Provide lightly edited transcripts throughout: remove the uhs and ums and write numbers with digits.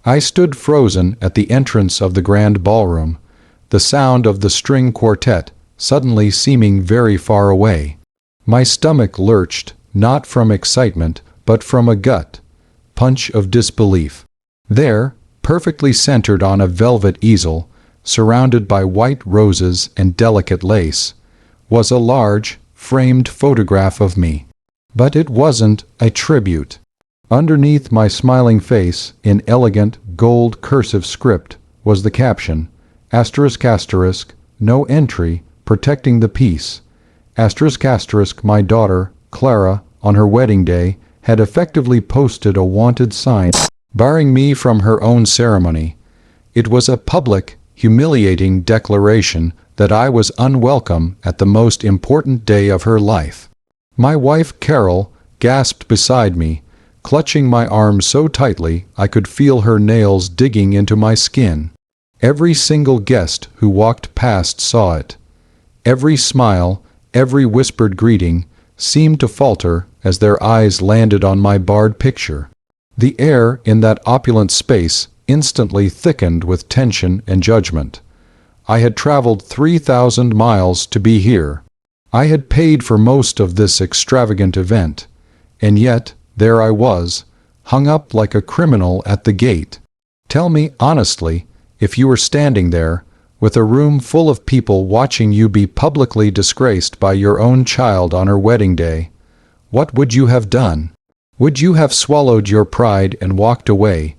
I stood frozen at the entrance of the grand ballroom, the sound of the string quartet suddenly seeming very far away. My stomach lurched, not from excitement, but from a gut punch of disbelief. There, perfectly centered on a velvet easel, surrounded by white roses and delicate lace, was a large, framed photograph of me. But it wasn't a tribute. Underneath my smiling face, in elegant, gold cursive script, was the caption, **, no entry, protecting the peace. **, my daughter, Clara, on her wedding day, had effectively posted a wanted sign, barring me from her own ceremony. It was a public, humiliating declaration that I was unwelcome at the most important day of her life. My wife, Carol, gasped beside me, clutching my arm so tightly I could feel her nails digging into my skin. Every single guest who walked past saw it. Every smile, every whispered greeting, seemed to falter as their eyes landed on my barred picture. The air in that opulent space instantly thickened with tension and judgment. I had traveled 3,000 miles to be here. I had paid for most of this extravagant event, and yet there I was, hung up like a criminal at the gate. Tell me honestly, if you were standing there, with a room full of people watching you be publicly disgraced by your own child on her wedding day, what would you have done? Would you have swallowed your pride and walked away,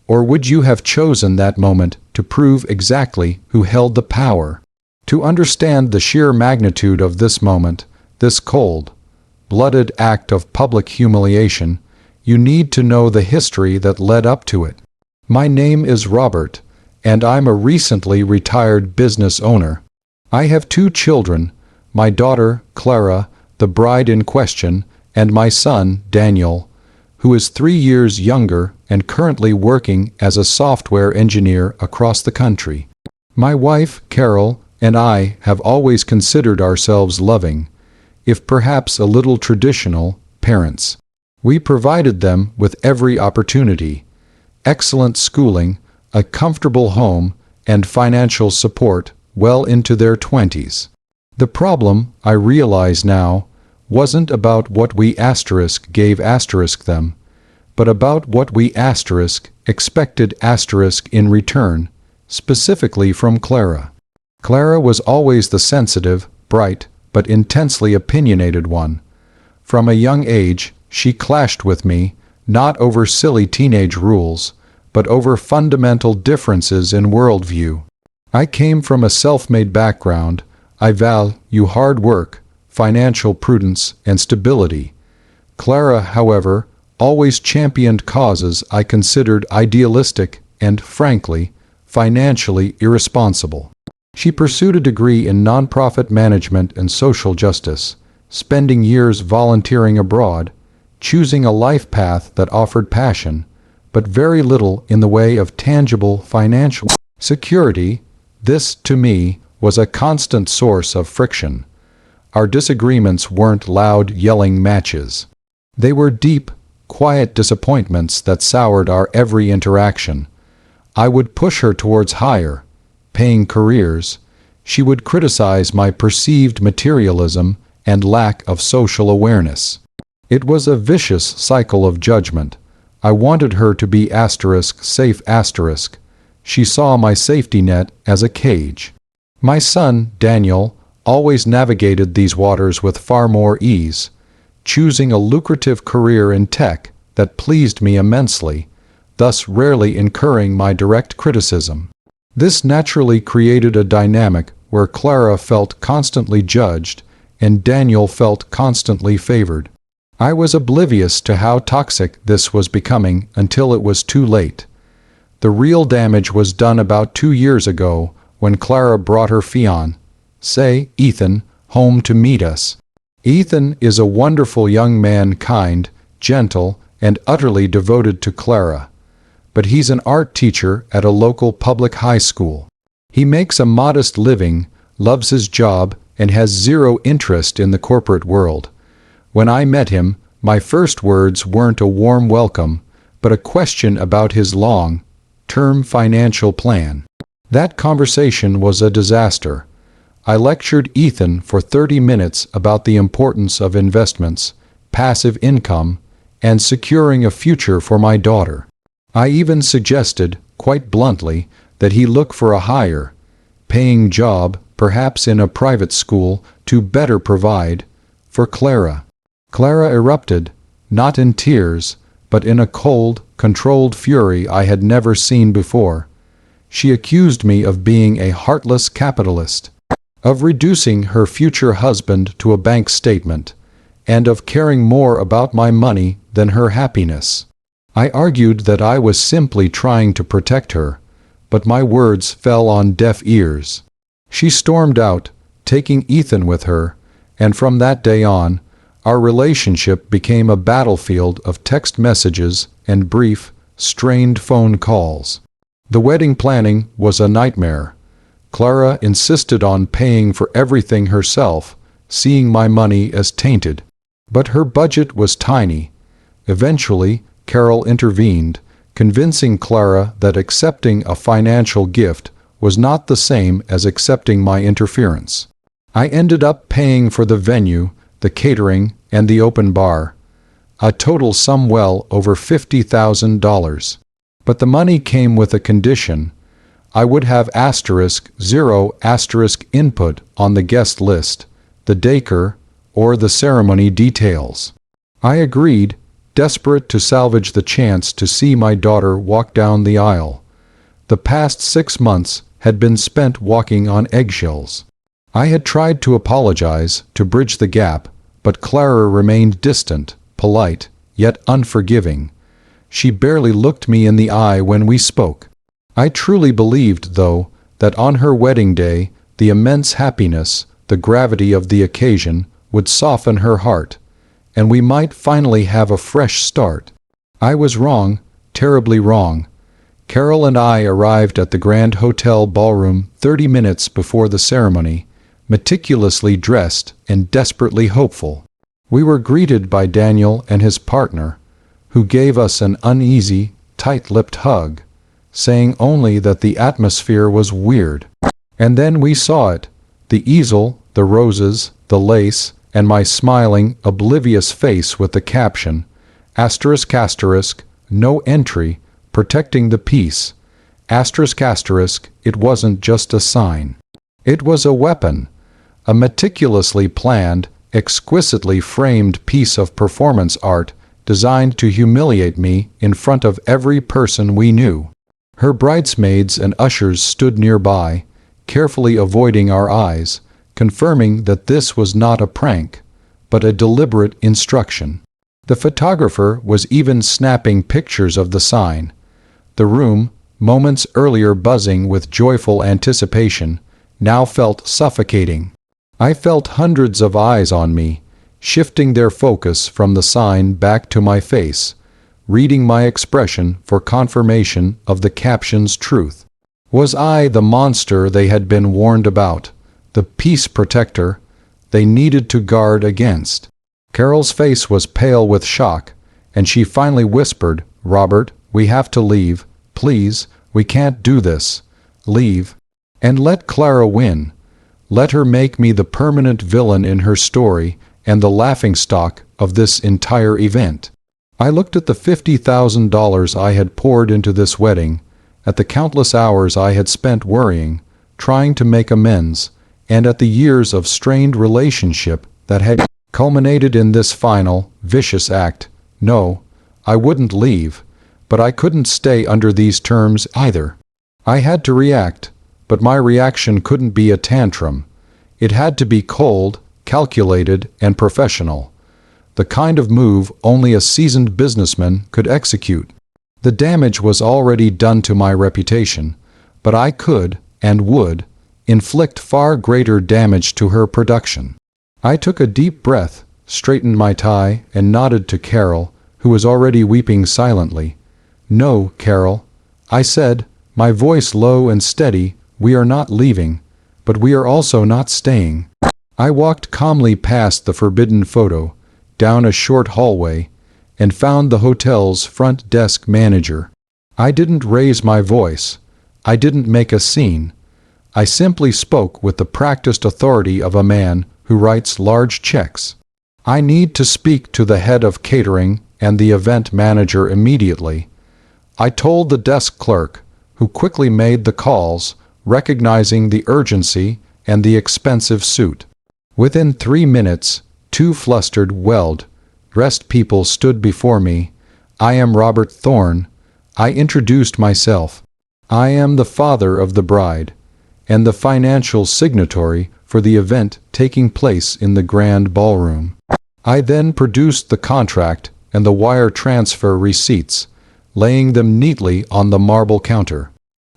or would you have chosen that moment to prove exactly who held the power? To understand the sheer magnitude of this moment, this cold-blooded act of public humiliation, you need to know the history that led up to it. My name is Robert, and I'm a recently retired business owner. I have 2 children, my daughter, Clara, the bride in question, and my son, Daniel, who is 3 years younger and currently working as a software engineer across the country. My wife, Carol, and I have always considered ourselves loving, if perhaps a little traditional, parents. We provided them with every opportunity, excellent schooling, a comfortable home, and financial support well into their 20s. The problem, I realize now, wasn't about what we gave them, but about what we expected in return, specifically from Clara. Clara was always the sensitive, bright, but intensely opinionated one. From a young age, she clashed with me, not over silly teenage rules, but over fundamental differences in worldview. I came from a self-made background. I value hard work, financial prudence, and stability. Clara, however, always championed causes I considered idealistic and, frankly, financially irresponsible. She pursued a degree in nonprofit management and social justice, spending years volunteering abroad, choosing a life path that offered passion, but very little in the way of tangible financial security. This, to me, was a constant source of friction. Our disagreements weren't loud, yelling matches. They were deep, quiet disappointments that soured our every interaction. I would push her towards higher, paying careers. She would criticize my perceived materialism and lack of social awareness. It was a vicious cycle of judgment. I wanted her to be safe. She saw my safety net as a cage. My son, Daniel, always navigated these waters with far more ease, choosing a lucrative career in tech that pleased me immensely, thus rarely incurring my direct criticism. This naturally created a dynamic where Clara felt constantly judged and Daniel felt constantly favored. I was oblivious to how toxic this was becoming until it was too late. The real damage was done about 2 years ago when Clara brought her fiancé, Ethan, home to meet us. Ethan is a wonderful young man, kind, gentle, and utterly devoted to Clara. But he's an art teacher at a local public high school. He makes a modest living, loves his job, and has zero interest in the corporate world. When I met him, my first words weren't a warm welcome, but a question about his long, long-term financial plan. That conversation was a disaster. I lectured Ethan for 30 minutes about the importance of investments, passive income, and securing a future for my daughter. I even suggested, quite bluntly, that he look for a higher paying job, perhaps in a private school, to better provide for Clara. Clara erupted, not in tears, but in a cold, controlled fury I had never seen before. She accused me of being a heartless capitalist, of reducing her future husband to a bank statement, and of caring more about my money than her happiness. I argued that I was simply trying to protect her, but my words fell on deaf ears. She stormed out, taking Ethan with her, and from that day on, our relationship became a battlefield of text messages and brief, strained phone calls. The wedding planning was a nightmare. Clara insisted on paying for everything herself, seeing my money as tainted. But her budget was tiny. Eventually, Carol intervened, convincing Clara that accepting a financial gift was not the same as accepting my interference. I ended up paying for the venue, the catering, and the open bar, a total sum well over $50,000. But the money came with a condition. I would have *0* input on the guest list, the decor, or the ceremony details. I agreed, desperate to salvage the chance to see my daughter walk down the aisle. The past 6 months had been spent walking on eggshells. I had tried to apologize, to bridge the gap, but Clara remained distant, polite, yet unforgiving. She barely looked me in the eye when we spoke. I truly believed, though, that on her wedding day, the immense happiness, the gravity of the occasion, would soften her heart, and we might finally have a fresh start. I was wrong, terribly wrong. Carol and I arrived at the Grand Hotel ballroom 30 minutes before the ceremony, meticulously dressed and desperately hopeful. We were greeted by Daniel and his partner, who gave us an uneasy, tight-lipped hug, saying only that the atmosphere was weird. And then we saw it, the easel, the roses, the lace, and my smiling, oblivious face with the caption, **, no entry, protecting the peace, **, it wasn't just a sign. It was a weapon, a meticulously planned, exquisitely framed piece of performance art designed to humiliate me in front of every person we knew. Her bridesmaids and ushers stood nearby, carefully avoiding our eyes, confirming that this was not a prank, but a deliberate instruction. The photographer was even snapping pictures of the sign. The room, moments earlier buzzing with joyful anticipation, now felt suffocating. I felt hundreds of eyes on me, shifting their focus from the sign back to my face, reading my expression for confirmation of the caption's truth. Was I the monster they had been warned about, the peace protector they needed to guard against? Carol's face was pale with shock, and she finally whispered, "Robert, we have to leave. Please, we can't do this. Leave. And let Clara win. Let her make me the permanent villain in her story and the laughingstock of this entire event." I looked at the $50,000 I had poured into this wedding, at the countless hours I had spent worrying, trying to make amends, and at the years of strained relationship that had culminated in this final, vicious act. No, I wouldn't leave, but I couldn't stay under these terms either. I had to react, but my reaction couldn't be a tantrum. It had to be cold, calculated, and professional. The kind of move only a seasoned businessman could execute. The damage was already done to my reputation, but I could, and would, inflict far greater damage to her production. I took a deep breath, straightened my tie, and nodded to Carol, who was already weeping silently. "No, Carol," I said, my voice low and steady, "we are not leaving, but we are also not staying." I walked calmly past the forbidden photo, down a short hallway, and found the hotel's front desk manager. I didn't raise my voice. I didn't make a scene. I simply spoke with the practiced authority of a man who writes large checks. I need to speak to the head of catering and the event manager immediately. I told the desk clerk, who quickly made the calls, recognizing the urgency and the expensive suit. Within 3 minutes, 2 flustered, well-dressed people stood before me. I am Robert Thorne. I introduced myself. I am the father of the bride, and the financial signatory for the event taking place in the grand ballroom. I then produced the contract and the wire transfer receipts, laying them neatly on the marble counter.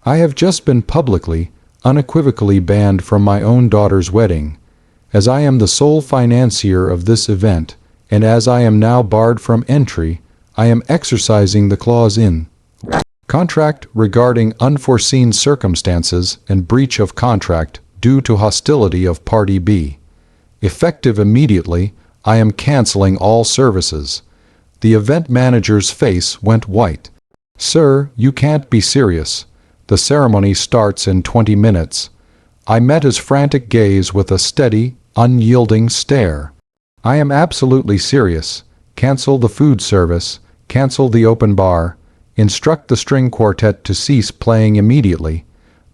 I have just been publicly, unequivocally banned from my own daughter's wedding. As I am the sole financier of this event, and as I am now barred from entry, I am exercising the clause in contract regarding unforeseen circumstances and breach of contract due to hostility of Party B. Effective immediately, I am canceling all services. The event manager's face went white. Sir, you can't be serious. The ceremony starts in 20 minutes. I met his frantic gaze with a steady, unyielding stare. I am absolutely serious. Cancel the food service. Cancel the open bar. Instruct the string quartet to cease playing immediately.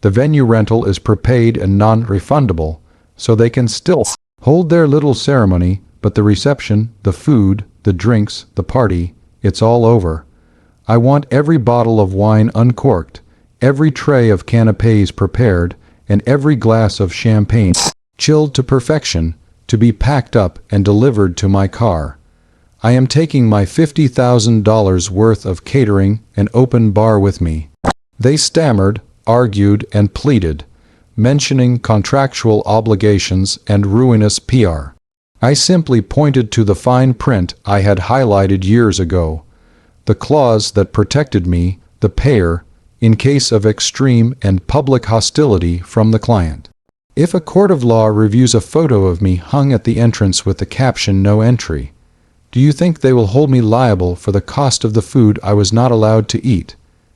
The venue rental is prepaid and non-refundable, so they can still hold their little ceremony, but the reception, the food, the drinks, the party, it's all over. I want every bottle of wine uncorked, every tray of canapés prepared, and every glass of champagne chilled to perfection, to be packed up and delivered to my car. I am taking my $50,000 worth of catering and open bar with me. They stammered, argued, and pleaded, mentioning contractual obligations and ruinous PR. I simply pointed to the fine print I had highlighted years ago, the clause that protected me, the payer, in case of extreme and public hostility from the client. If a court of law reviews a photo of me hung at the entrance with the caption "No Entry," do you think they will hold me liable for the cost of the food I was not allowed to eat?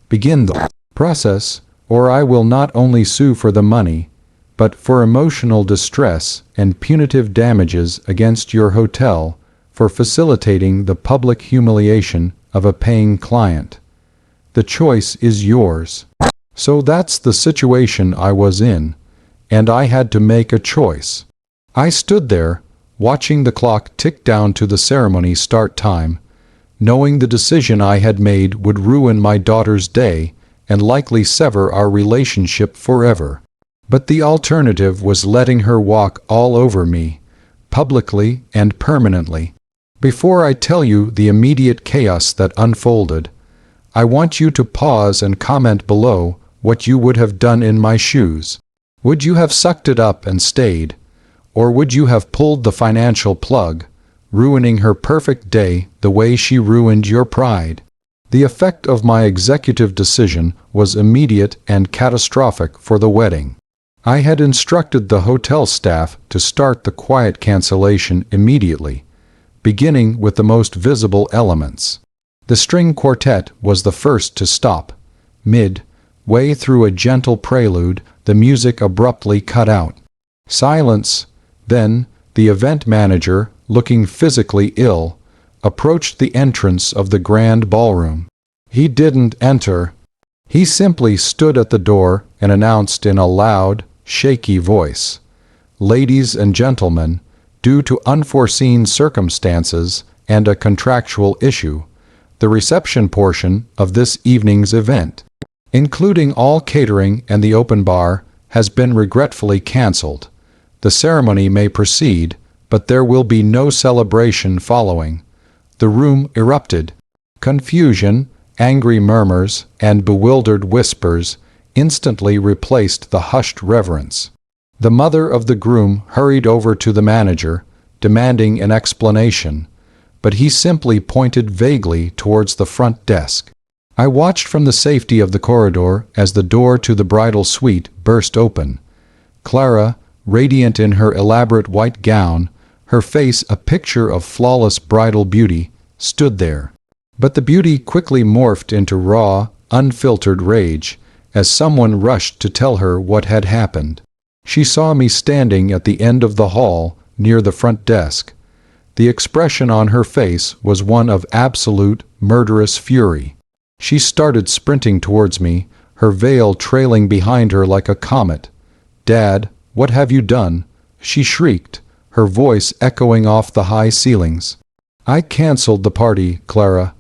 Begin the process, or I will not only sue for the money, but for emotional distress and punitive damages against your hotel for facilitating the public humiliation of a paying client. The choice is yours. So that's the situation I was in, and I had to make a choice. I stood there, watching the clock tick down to the ceremony start time, knowing the decision I had made would ruin my daughter's day and likely sever our relationship forever. But the alternative was letting her walk all over me, publicly and permanently. Before I tell you the immediate chaos that unfolded, I want you to pause and comment below what you would have done in my shoes. Would you have sucked it up and stayed? Or would you have pulled the financial plug, ruining her perfect day the way she ruined your pride? The effect of my executive decision was immediate and catastrophic for the wedding. I had instructed the hotel staff to start the quiet cancellation immediately, beginning with the most visible elements. The string quartet was the first to stop. Mid-way through a gentle prelude, the music abruptly cut out. Silence. Then, the event manager, looking physically ill, approached the entrance of the grand ballroom. He didn't enter. He simply stood at the door and announced in a loud, shaky voice, "Ladies and gentlemen, due to unforeseen circumstances and a contractual issue, the reception portion of this evening's event, including all catering and the open bar, has been regretfully canceled. The ceremony may proceed, but there will be no celebration following." The room erupted. Confusion, angry murmurs, and bewildered whispers instantly replaced the hushed reverence. The mother of the groom hurried over to the manager, demanding an explanation, but he simply pointed vaguely towards the front desk. I watched from the safety of the corridor as the door to the bridal suite burst open. Clara, radiant in her elaborate white gown, her face a picture of flawless bridal beauty, stood there. But the beauty quickly morphed into raw, unfiltered rage, as someone rushed to tell her what had happened. She saw me standing at the end of the hall, near the front desk. The expression on her face was one of absolute, murderous fury. She started sprinting towards me, her veil trailing behind her like a comet. "Dad, what have you done?" she shrieked, her voice echoing off the high ceilings. "I cancelled the party, Clara,"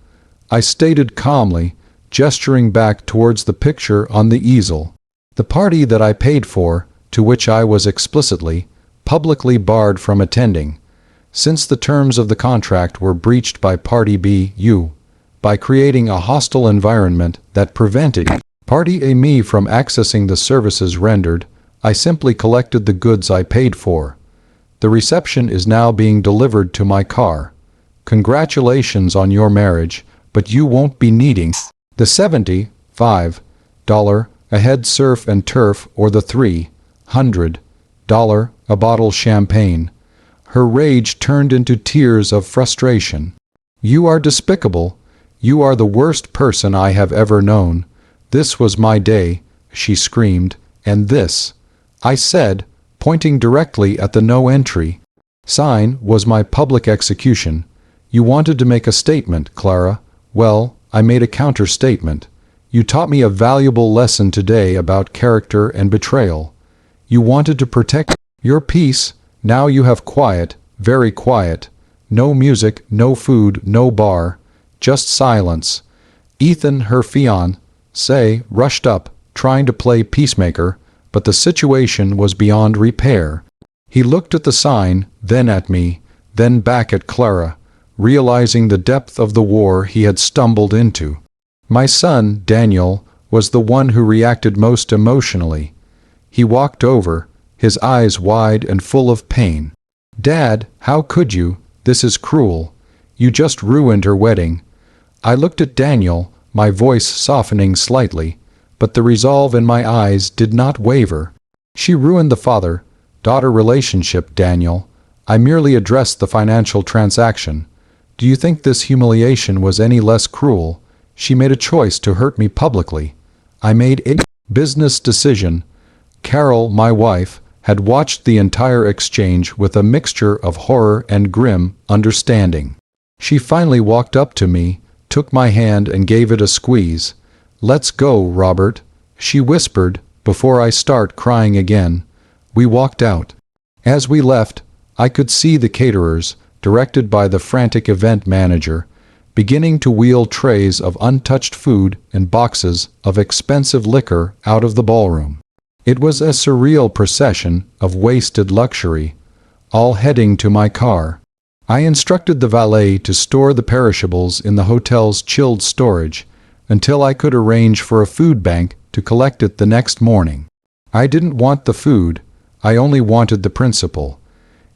I stated calmly, gesturing back towards the picture on the easel. "The party that I paid for, to which I was explicitly, publicly barred from attending, since the terms of the contract were breached by Party B, you, by creating a hostile environment that prevented Party A me from accessing the services rendered. I simply collected the goods I paid for. The reception is now being delivered to my car. Congratulations on your marriage, but you won't be needing the $75 a head surf and turf or the $300 a bottle champagne." Her rage turned into tears of frustration. "You are despicable. You are the worst person I have ever known. This was my day," she screamed, "and this," I said, pointing directly at the no entry sign, "was my public execution. You wanted to make a statement, Clara. Well, I made a counter-statement. You taught me a valuable lesson today about character and betrayal. You wanted to protect your peace. Now you have quiet, very quiet. No music, no food, no bar. Just silence." Ethan, her fiancé, rushed up, trying to play peacemaker, but the situation was beyond repair. He looked at the sign, then at me, then back at Clara, realizing the depth of the war he had stumbled into. My son, Daniel, was the one who reacted most emotionally. He walked over, his eyes wide and full of pain. "Dad, how could you? This is cruel. You just ruined her wedding." I looked at Daniel, my voice softening slightly, but the resolve in my eyes did not waver. "She ruined the father-daughter relationship, Daniel. I merely addressed the financial transaction. Do you think this humiliation was any less cruel? She made a choice to hurt me publicly. I made a business decision." Carol, my wife, had watched the entire exchange with a mixture of horror and grim understanding. She finally walked up to me, took my hand and gave it a squeeze. "Let's go, Robert," she whispered, "before I start crying again." We walked out. As we left, I could see the caterers, directed by the frantic event manager, beginning to wheel trays of untouched food and boxes of expensive liquor out of the ballroom. It was a surreal procession of wasted luxury, all heading to my car. I instructed the valet to store the perishables in the hotel's chilled storage until I could arrange for a food bank to collect it the next morning. I didn't want the food, I only wanted the principle.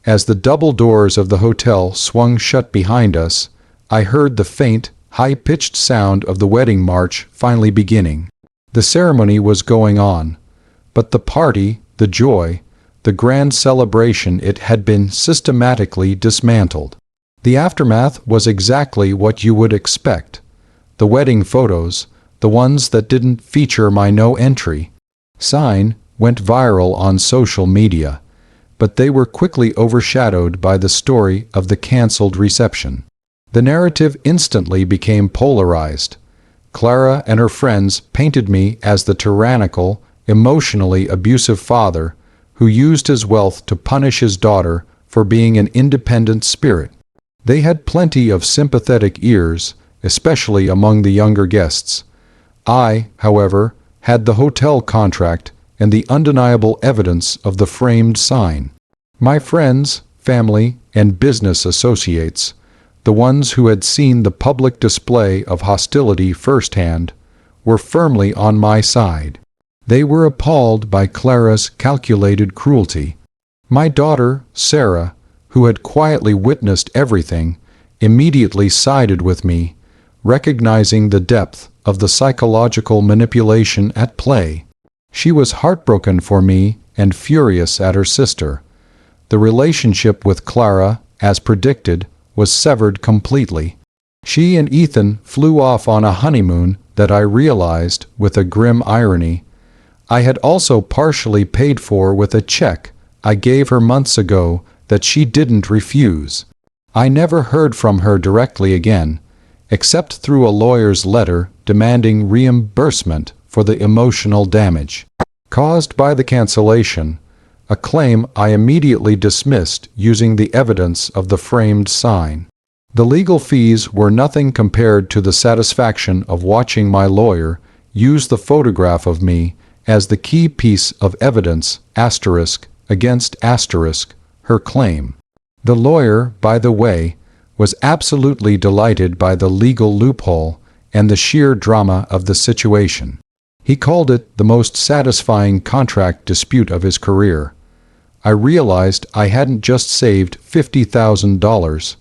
As the double doors of the hotel swung shut behind us, I heard the faint, high-pitched sound of the wedding march finally beginning. The ceremony was going on, but the party, the joy, the grand celebration, it had been systematically dismantled. The aftermath was exactly what you would expect. The wedding photos, the ones that didn't feature my no-entry sign, went viral on social media, but they were quickly overshadowed by the story of the cancelled reception. The narrative instantly became polarized. Clara and her friends painted me as the tyrannical, emotionally abusive father who used his wealth to punish his daughter for being an independent spirit. They had plenty of sympathetic ears, especially among the younger guests. I, however, had the hotel contract and the undeniable evidence of the framed sign. My friends, family, and business associates, the ones who had seen the public display of hostility firsthand, were firmly on my side. They were appalled by Clara's calculated cruelty. My daughter, Sarah, who had quietly witnessed everything, immediately sided with me, recognizing the depth of the psychological manipulation at play. She was heartbroken for me and furious at her sister. The relationship with Clara, as predicted, was severed completely. She and Ethan flew off on a honeymoon that I realized, with a grim irony, I had also partially paid for with a check I gave her months ago that she didn't refuse. I never heard from her directly again, except through a lawyer's letter demanding reimbursement for the emotional damage caused by the cancellation, a claim I immediately dismissed using the evidence of the framed sign. The legal fees were nothing compared to the satisfaction of watching my lawyer use the photograph of me as the key piece of evidence against her claim. The lawyer, by the way, was absolutely delighted by the legal loophole and the sheer drama of the situation. He called it the most satisfying contract dispute of his career. I realized I hadn't just saved $50,000.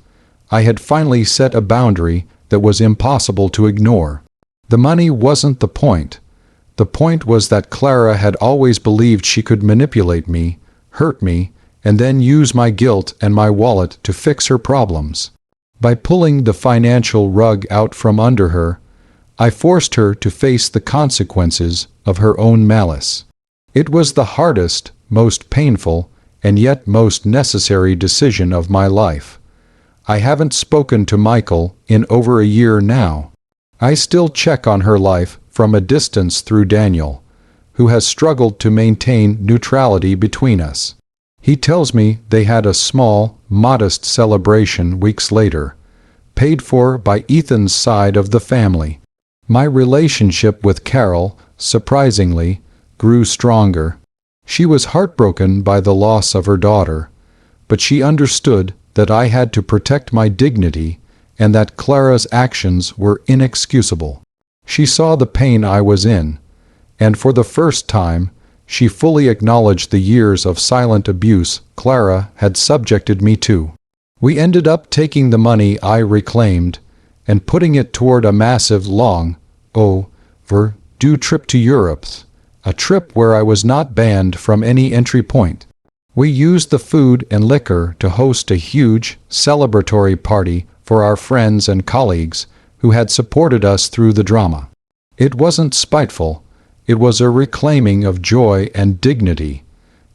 I had finally set a boundary that was impossible to ignore. The money wasn't the point. The point was that Clara had always believed she could manipulate me, hurt me, and then use my guilt and my wallet to fix her problems. By pulling the financial rug out from under her, I forced her to face the consequences of her own malice. It was the hardest, most painful, and yet most necessary decision of my life. I haven't spoken to Michael in over a year now. I still check on her life from a distance through Daniel, who has struggled to maintain neutrality between us. He tells me they had a small, modest celebration weeks later, paid for by Ethan's side of the family. My relationship with Carol, surprisingly, grew stronger. She was heartbroken by the loss of her daughter, but she understood that I had to protect my dignity and that Clara's actions were inexcusable. She saw the pain I was in, and for the first time, she fully acknowledged the years of silent abuse Clara had subjected me to. We ended up taking the money I reclaimed and putting it toward a massive overdue trip to Europe, a trip where I was not banned from any entry point. We used the food and liquor to host a huge, celebratory party for our friends and colleagues who had supported us through the drama. It wasn't spiteful. It was a reclaiming of joy and dignity.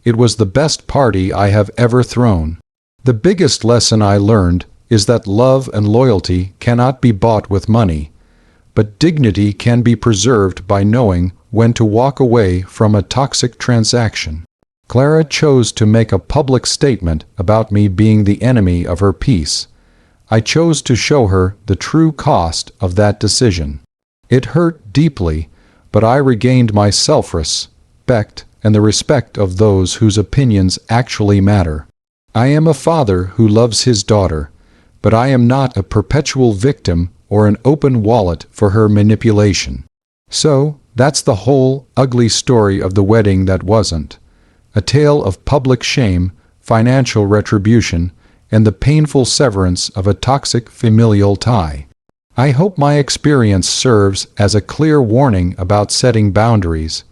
It was the best party I have ever thrown. The biggest lesson I learned is that love and loyalty cannot be bought with money, but dignity can be preserved by knowing when to walk away from a toxic transaction. Clara chose to make a public statement about me being the enemy of her peace. I chose to show her the true cost of that decision. It hurt deeply, but I regained my self-respect and the respect of those whose opinions actually matter. I am a father who loves his daughter, but I am not a perpetual victim or an open wallet for her manipulation. So, that's the whole ugly story of the wedding that wasn't. A tale of public shame, financial retribution, and the painful severance of a toxic familial tie. I hope my experience serves as a clear warning about setting boundaries,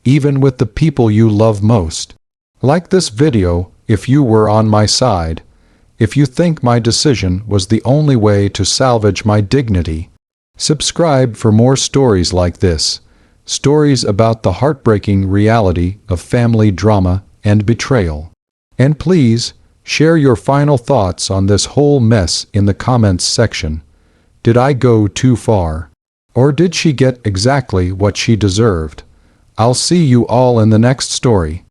even with the people you love most. Like this video if you were on my side, if you think my decision was the only way to salvage my dignity. Subscribe for more stories like this, stories about the heartbreaking reality of family drama and betrayal. And please, share your final thoughts on this whole mess in the comments section. Did I go too far? Or did she get exactly what she deserved? I'll see you all in the next story.